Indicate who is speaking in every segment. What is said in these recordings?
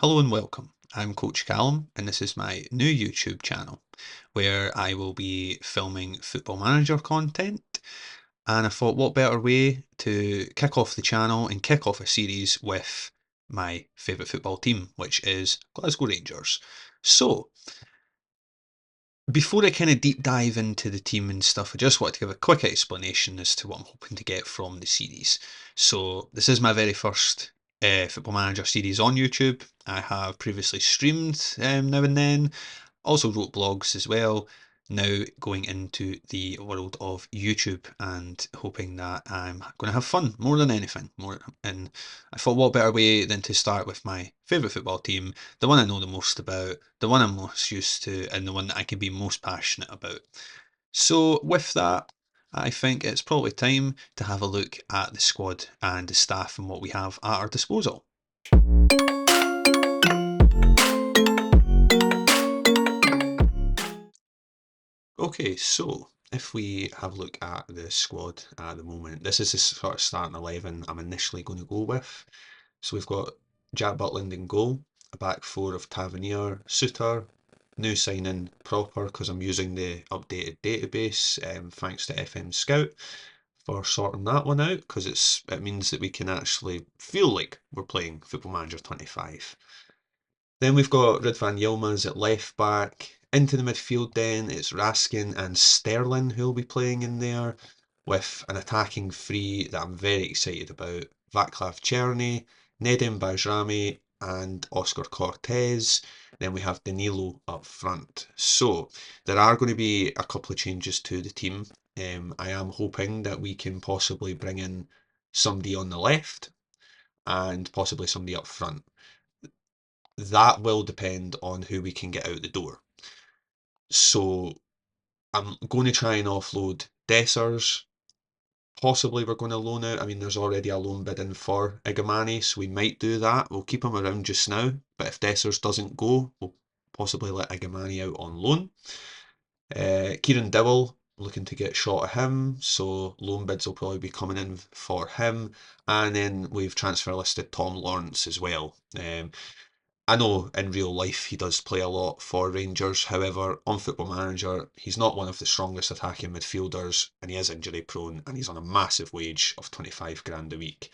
Speaker 1: Hello and welcome. I'm Coach Callum, and this is my new YouTube channel where I will be filming football manager content. And I thought, what better way to kick off the channel and kick off a series with my favourite football team, which is Glasgow Rangers. So, before I kind of deep dive into the team and stuff, I just want to give a quick explanation as to what I'm hoping to get from the series. So, this is my very first Football Manager series on YouTube. I have previously streamed now and then, also wrote blogs as well. Now going into the world of YouTube and hoping that I'm going to have fun more than anything. And I thought, what better way than to start with my favourite football team, the one I know the most about, the one I'm most used to, and the one that I can be most passionate about. So with that, I think it's probably time to have a look at the squad and the staff and what we have at our disposal. Okay, so if we have a look at the squad at the moment, this is the sort of starting 11 I'm initially going to go with. So we've got Jack Butland in goal, a back four of Tavernier, Suter, new signing Proper because I'm using the updated database, thanks to FM Scout for sorting that one out because it means that we can actually feel like we're playing Football Manager 25. Then we've got Ridvan Yilmaz at left back. Into the midfield then, it's Raskin and Sterling who'll be playing in there with an attacking three that I'm very excited about. Vaclav Cherny, Nedim Bajrami and Oscar Cortez. Then we have Danilo up front. So there are going to be a couple of changes to the team. I am hoping that we can possibly bring in somebody on the left and possibly somebody up front. That will depend on who we can get out the door. So I'm going to try and offload Dessers. Possibly we're going to loan out. I mean, there's already a loan bid in for Igamani, so we might do that. We'll keep him around just now, but if Dessers doesn't go, we'll possibly let Igamani out on loan. Kieran Dowell, looking to get shot at him, so loan bids will probably be coming in for him. And then we've transfer listed Tom Lawrence as well. I know in real life he does play a lot for Rangers. However, on Football Manager, he's not one of the strongest attacking midfielders and he is injury prone and he's on a massive wage of 25 grand a week.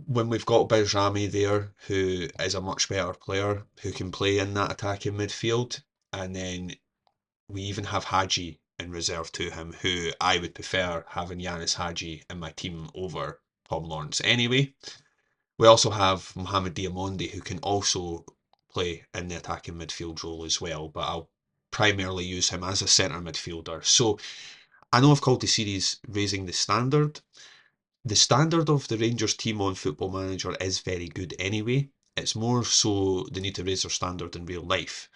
Speaker 1: When we've got Bajrami there, who is a much better player, who can play in that attacking midfield, and then we even have Hadji in reserve to him, who I would prefer having Yanis Hadji in my team over Tom Lawrence anyway. We also have Mohamed Diamondi, who can also play in the attacking midfield role as well, but I'll primarily use him as a centre midfielder. So I know I've called the series Raising the Standard. The standard of the Rangers team on Football Manager is very good anyway. It's more so they need to raise their standard in real life.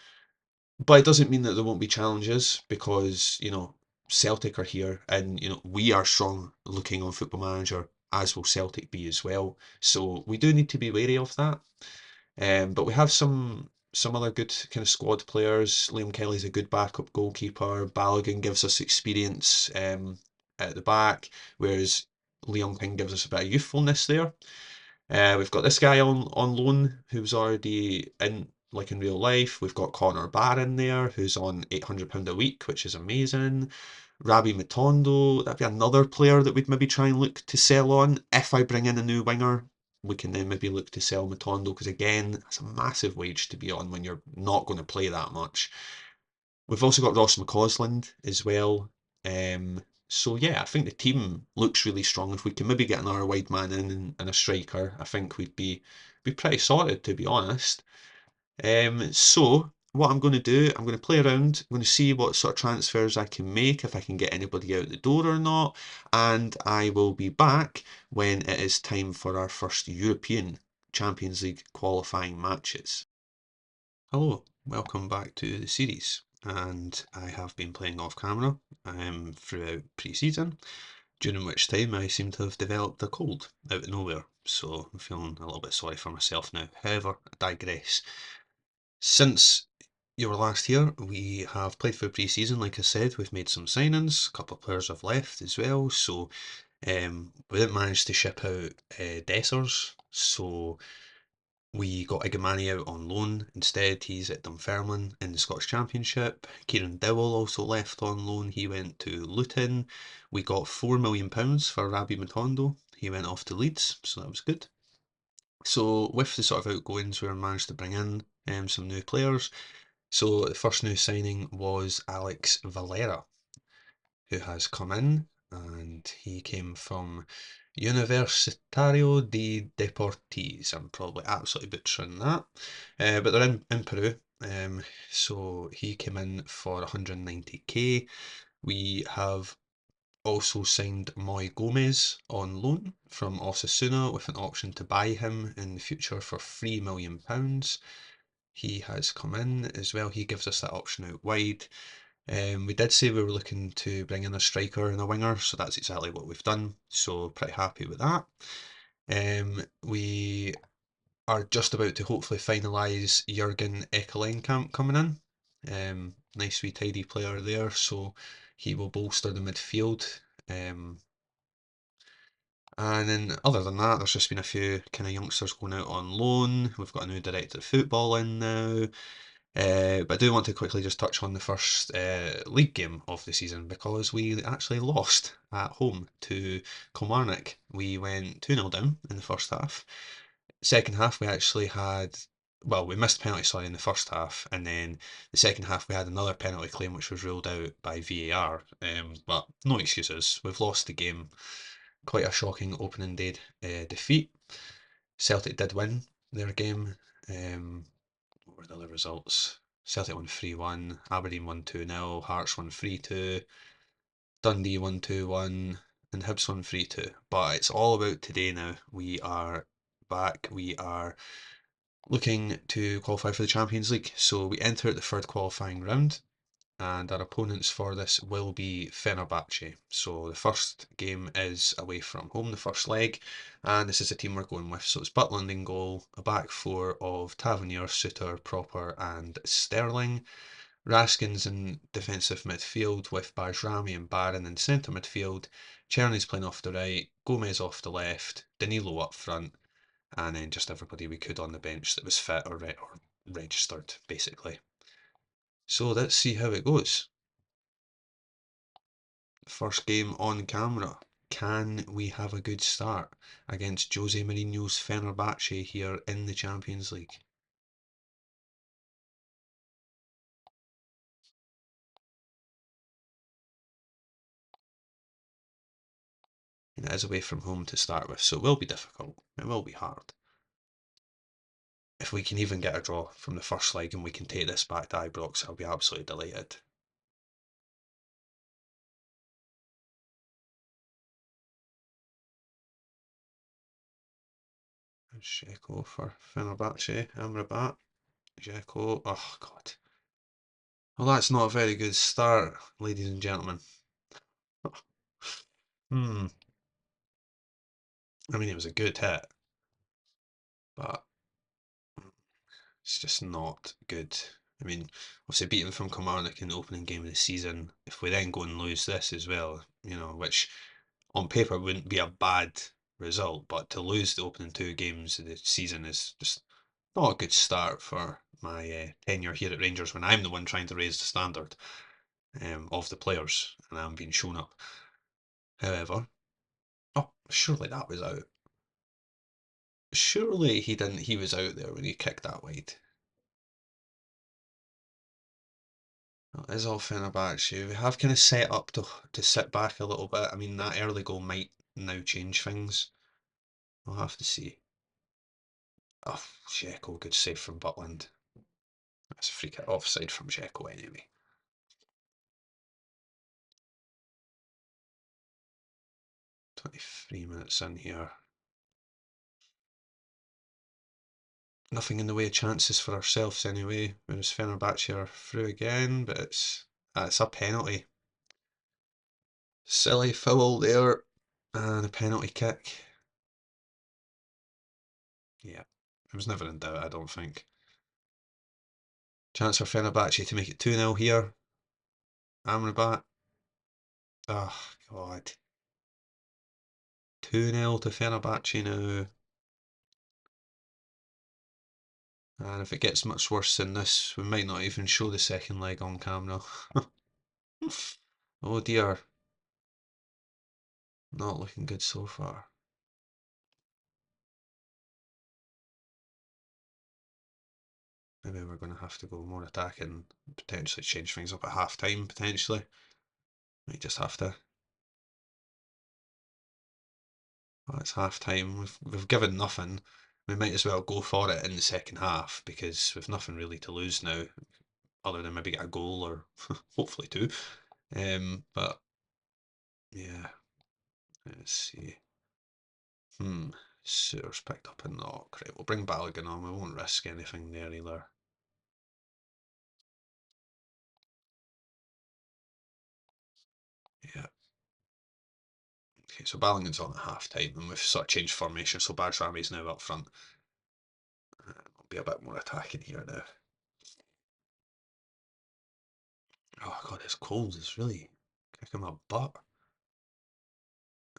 Speaker 1: But it doesn't mean that there won't be challenges because, Celtic are here and, we are strong looking on Football Manager, as will Celtic be as well. So we do need to be wary of that. But we have some other good kind of squad players. Liam Kelly's a good backup goalkeeper. Balogun gives us experience at the back, whereas Leon King gives us a bit of youthfulness there. We've got this guy on loan who's already in real life. We've got Connor Barron there who's on £800 a week, which is amazing. Rabi Matondo, that'd be another player that we'd maybe try and look to sell on. If I bring in a new winger, we can then maybe look to sell Matondo because again, that's a massive wage to be on when you're not going to play that much. We've also got Ross McCausland as well. So yeah, I think the team looks really strong. If we can maybe get another wide man in and a striker, I think we'd be pretty sorted to be honest. So what I'm going to do, I'm going to play around. I'm going to see what sort of transfers I can make, if I can get anybody out the door or not, and I will be back when it is time for our first European Champions League qualifying matches. Hello, welcome back to the series. And I have been playing off camera throughout pre-season, during which time I seem to have developed a cold out of nowhere. So I'm feeling a little bit sorry for myself now. However, I digress. Since you were last here, we have played through pre-season, like I said, we've made some signings, a couple of players have left as well, so we didn't manage to ship out Dessers, so We got Igamani out on loan. Instead, he's at Dunfermline in the Scottish Championship. Kieran Dowell also left on loan. He went to Luton. We got £4 million for Rabi Matondo. He went off to Leeds, so that was good. So with the sort of outgoings, we managed to bring in some new players. So the first new signing was Alex Valera, who has come in, and he came from Universitario de Deportes. I'm probably absolutely butchering that, but they're in Peru. So he came in for 190k. We have also signed Moy Gomez on loan from Osasuna with an option to buy him in the future for £3 million. He has come in as well. He gives us that option out wide. We did say we were looking to bring in a striker and a winger, so that's exactly what we've done. So pretty happy with that. We are just about to hopefully finalise Jurgen Ekkelenkamp coming in. Nice wee tidy player there, so he will bolster the midfield. And then other than that, there's just been a few kind of youngsters going out on loan. We've got a new director of football in now. But I do want to quickly just touch on the first league game of the season because we actually lost at home to Kilmarnock. We went 2-0 down in the first half. Second half, we actually had, well, we missed penalty, sorry, in the first half, and then the second half, we had another penalty claim which was ruled out by VAR. But no excuses. We've lost the game. Quite a shocking opening day defeat. Celtic did win their game. What were the other results? Celtic won 3-1, Aberdeen won 2-0, Hearts won 3-2, Dundee won 2-1, and Hibs won 3-2. But it's all about today now. We are back. We are looking to qualify for the Champions League. So we enter the third qualifying round, and our opponents for this will be Fenerbahce. So the first game is away from home, the first leg, and this is the team we're going with. So it's Butland in goal, a back four of Tavernier, Suter, Proper, and Sterling. Raskins in defensive midfield with Bajrami and Barron in centre midfield. Czerny's playing off the right, Gomez off the left, Danilo up front, and then just everybody we could on the bench that was fit or registered, basically. So let's see how it goes. First game on camera. Can we have a good start against Jose Mourinho's Fenerbahce here in the Champions League? And it is away from home to start with, so it will be difficult. It will be hard. If we can even get a draw from the first leg and we can take this back to Ibrox, I'll be absolutely delighted. Dzeko for Fenerbahce, Amrabat, Dzeko, oh god. Well, that's not a very good start, ladies and gentlemen. Hmm. I mean, it was a good hit, but it's just not good. I mean, obviously beating from Kilmarnock in the opening game of the season, if we then go and lose this as well, which on paper wouldn't be a bad result, but to lose the opening two games of the season is just not a good start for my tenure here at Rangers when I'm the one trying to raise the standard of the players and I'm being shown up. However, oh, surely that was out. Surely he didn't. He was out there when he kicked that wide. It is all Fenerbahce. We have kind of set up to sit back a little bit. I mean, that early goal might now change things. We'll have to see. Oh, Dzeko, good save from Butland. That's a free kick offside from Dzeko anyway. 23 minutes in here. Nothing in the way of chances for ourselves anyway. Whereas Fenerbahce are through again, but it's a penalty. Silly foul there, and a penalty kick. Yeah, it was never in doubt, I don't think. Chance for Fenerbahce to make it 2-0 here. Amrabat. Oh, God. 2-0 to Fenerbahce now. And if it gets much worse than this, we might not even show the second leg on camera. Oh dear, not looking good so far. Maybe we're going to have to go more attacking, potentially change things up at half time, potentially. Might just have to. Well, it's half time. We've given nothing. We might as well go for it in the second half because we've nothing really to lose now, other than maybe get a goal or hopefully two. But yeah, let's see. Suter's picked up a knock. Right, we'll bring Balogun on. We won't risk anything there either. Yeah. Okay, so Balogun's on at half time, and we've sort of changed formation, so Bajrami's now up front. We'll be a bit more attacking here now. Oh god, this cold is really kicking my butt.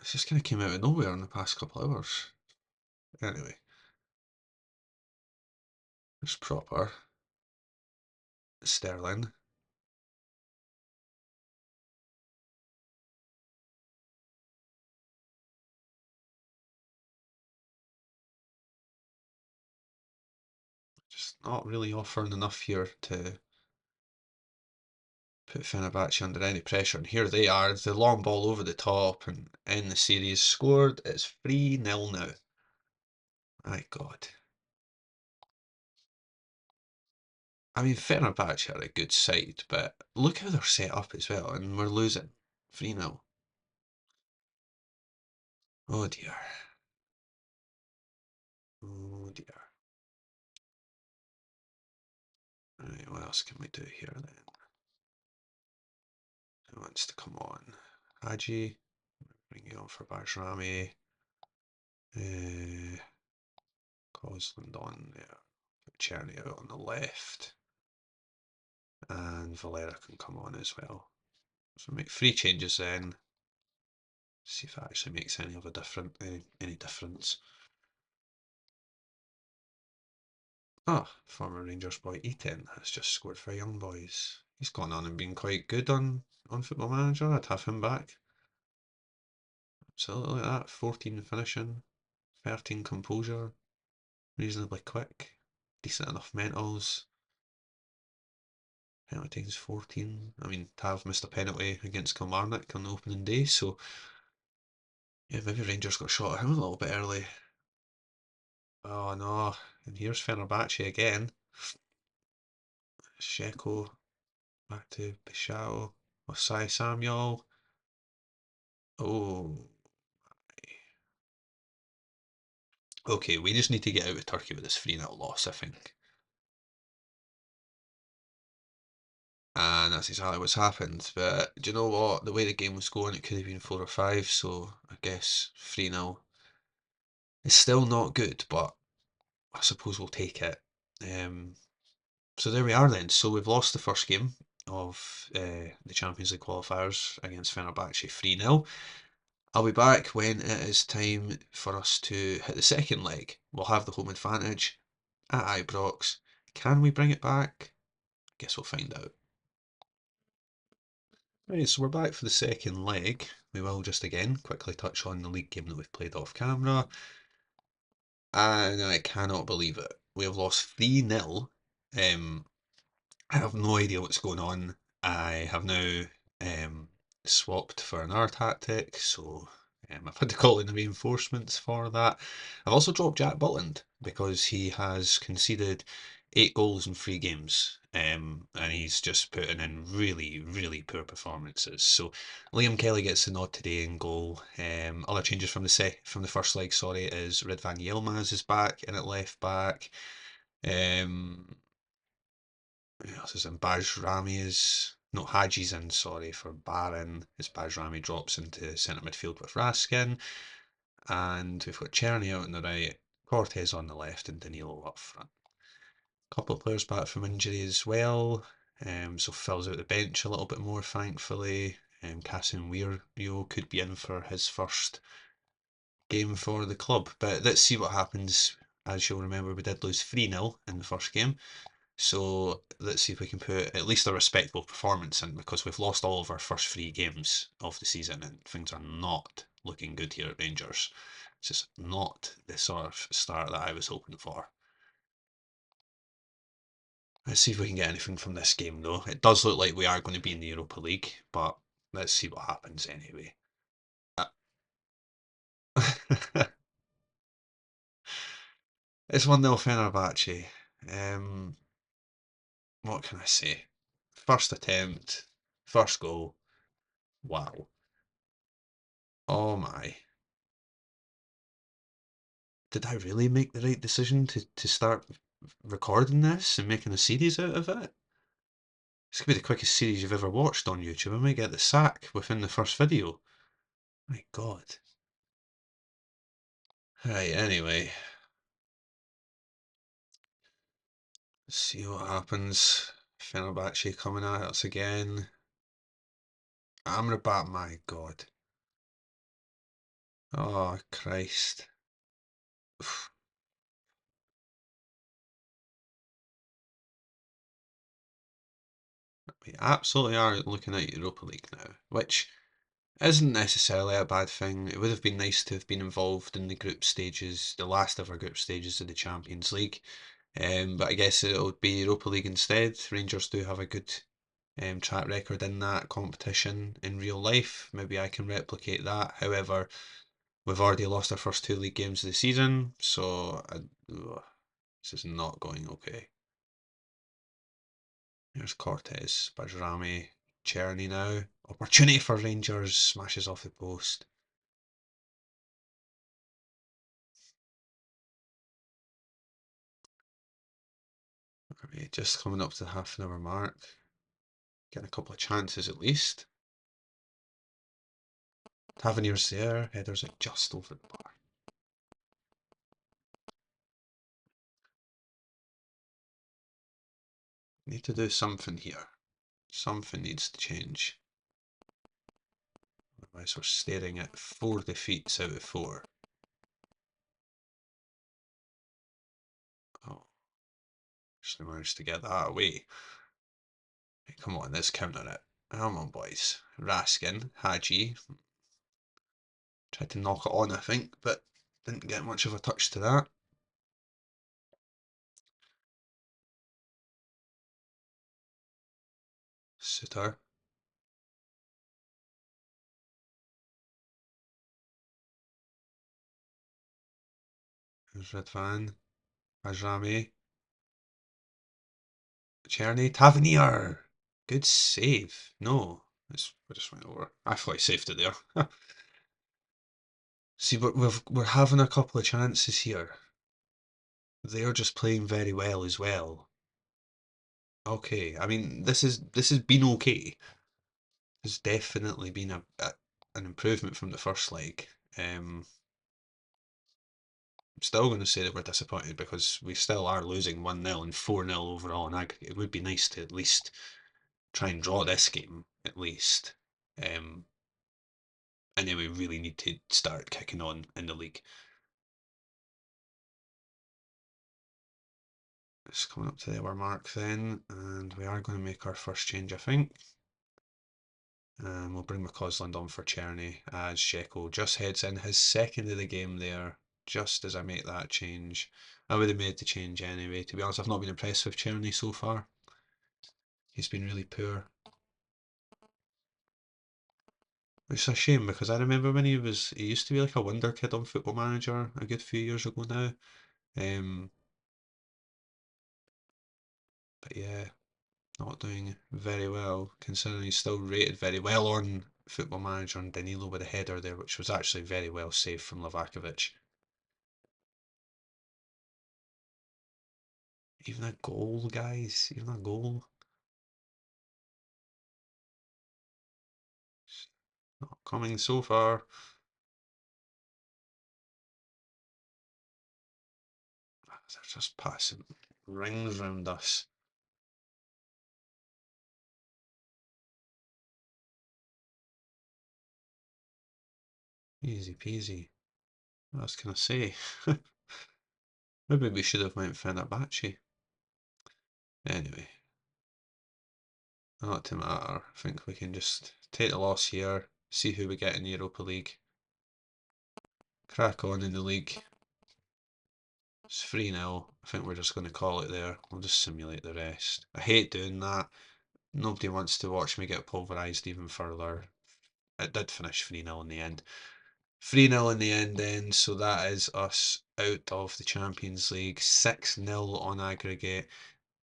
Speaker 1: It's just kind of came out of nowhere in the past couple of hours. Anyway, it's proper. Sterling. Just not really offering enough here to put Fenerbahce under any pressure. And here they are, the long ball over the top and in the series scored. It's 3-0 now. My God. I mean, Fenerbahce are a good side, but look how they're set up as well, and we're losing 3-0. Oh dear. Oh dear. Right, what else can we do here then? Who wants to come on? Haji. Bring you on for Bajrami. Cosland on there. Put Cherny out on the left. And Valera can come on as well. So make 3 changes then. See if it actually makes any of a any difference. Ah, former Rangers boy Eaton has just scored for Young Boys. He's gone on and been quite good on Football Manager. I'd have him back. Absolutely that. 14 finishing, 13 composure, reasonably quick, decent enough mentals. Penalties 14. I mean, Tav missed a penalty against Kilmarnock on the opening day, so yeah, maybe Rangers got shot at him a little bit early. Oh no, and here's Fenerbahce again. Sheko back to Bishao. Osai Samuel. Oh, okay, we just need to get out of Turkey with this 3-0 loss, I think. And that's exactly what's happened. But do you know what? The way the game was going, it could have been 4 or 5, so I guess 3-0 is still not good, but I suppose we'll take it. So there we are then. So we've lost the first game of the Champions League qualifiers against Fenerbahce 3-0. I'll be back when it is time for us to hit the second leg. We'll have the home advantage at Ibrox. Can we bring it back? I guess we'll find out. Right, so we're back for the second leg. We will just again quickly touch on the league game that we've played off camera. And I cannot believe it. We have lost 3-0. I have no idea what's going on. I have now swapped for another tactic, so I've had to call in the reinforcements for that. I've also dropped Jack Butland because he has conceded 8 goals in 3 games, and he's just putting in really, really poor performances. So Liam Kelly gets the nod today in goal. Other changes from the first leg, sorry, is Ridvan Yilmaz is back in at left back. Who else is in? Bajrami is. No, Haji's in, sorry, for Baron, as Bajrami drops into centre midfield with Raskin. And we've got Cherny out on the right, Cortez on the left, and Danilo up front. A couple of players back from injury as well. So fills out the bench a little bit more, thankfully. Kasim Weir could be in for his first game for the club. But let's see what happens as you'll remember, we did lose 3-0 in the first game. So let's see if we can put at least a respectable performance in, because we've lost all of our first 3 games of the season and things are not looking good here at Rangers. It's just not the sort of start that I was hoping for. Let's see if we can get anything from this game though. It does look like we are going to be in the Europa League, but let's see what happens anyway. It's 1-0 Fenerbahce. Um, what can I say? First attempt, first goal. Wow. Oh my. Did I really make the right decision to start recording this and making a series out of it? This could be the quickest series you've ever watched on YouTube. I might get the sack within the first video. My God. Right, anyway. Let's see what happens. Fenerbahce coming at us again. Amrabat, my God. Oh, Christ. We absolutely are looking at Europa League now, which isn't necessarily a bad thing. It would have been nice to have been involved in the group stages, the last ever group stages of the Champions League. But I guess it'll be Europa League instead. Rangers do have a good track record in that competition in real life. Maybe I can replicate that. However, we've already lost our first 2 league games of the season, so this is not going okay. There's Cortez, Bajrami, Cherny now. Opportunity for Rangers, smashes off the post. Okay, just coming up to the half-an-hour mark. Getting a couple of chances at least. Tavernier's there, headers are just over the bar. Need to do something here. Something needs to change. Otherwise we're staring at 4 defeats out of 4. Oh, actually managed to get that away. Hey, come on, let's counter it. Come on, boys. Raskin, Hadji. Tried to knock it on, I think, but didn't get much of a touch to that. Suter. There's Redvan. Ajami. Cherny. Tavernier. Good save. No. We just went over. I thought I saved it there. See, we're having a couple of chances here. They're just playing very well as well. Okay, I mean this has been okay. It's definitely been an improvement from the first leg. I'm still going to say that we're disappointed because we still are losing 1-0 and 4-0 overall in aggregate. It would be nice to at least try and draw this game, at least. Um, and then we really need to start kicking on in the league. It's coming up to the hour mark then, and we are going to make our first change, I think. We'll bring McCausland on for Cherny as Sheko just heads in his second of the game there, just as I make that change. I would have made the change anyway. To be honest, I've not been impressed with Cherny so far. He's been really poor. It's a shame because I remember when he used to be like a wonder kid on Football Manager a good few years ago now. Um, but yeah, not doing very well considering he's still rated very well on Football Manager and Danilo with a header there, which was actually very well saved from Livakovic. Even a goal, guys. Even a goal. Not coming so far. They're just passing rings round us. Easy peasy. What else can I say? Maybe we should have went Fenerbahce. Anyway, not to matter. I think we can just take the loss here, see who we get in the Europa League. Crack on in the league. It's 3-0. I think we're just going to call it there. We'll just simulate the rest. I hate doing that. Nobody wants to watch me get pulverised even further. It did finish 3-0 in the end. 3-0 in the end then, so that is us out of the Champions League. 6-0 on aggregate.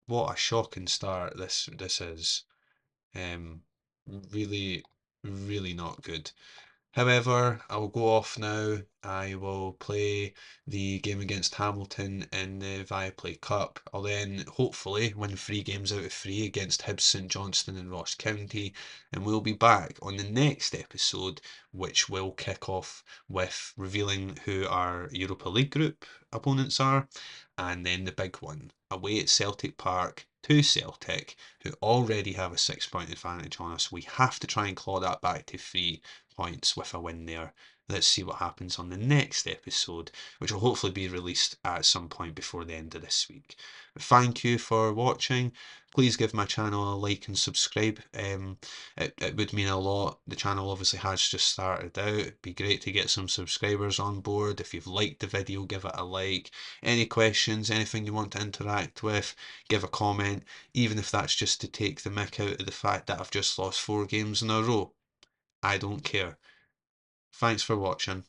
Speaker 1: What a shocking start this is. Really, really not good. However, I will go off now. I will play the game against Hamilton in the Viaplay Cup. I'll then hopefully win 3 games out of 3 against Hibs, St Johnstone and Ross County. And we'll be back on the next episode, which will kick off with revealing who our Europa League group opponents are. And then the big one, away at Celtic Park to Celtic, who already have a 6 point advantage on us. We have to try and claw that back to 3 points with a win there. Let's see what happens on the next episode, which will hopefully be released at some point before the end of this week. Thank you for watching. Please give my channel a like and subscribe. It would mean a lot. The channel obviously has just started out. It'd be great to get some subscribers on board. If you've liked the video, give it a like. Any questions, anything you want to interact with, give a comment, even if that's just to take the mick out of the fact that I've just lost 4 games in a row. I don't care. Thanks for watching.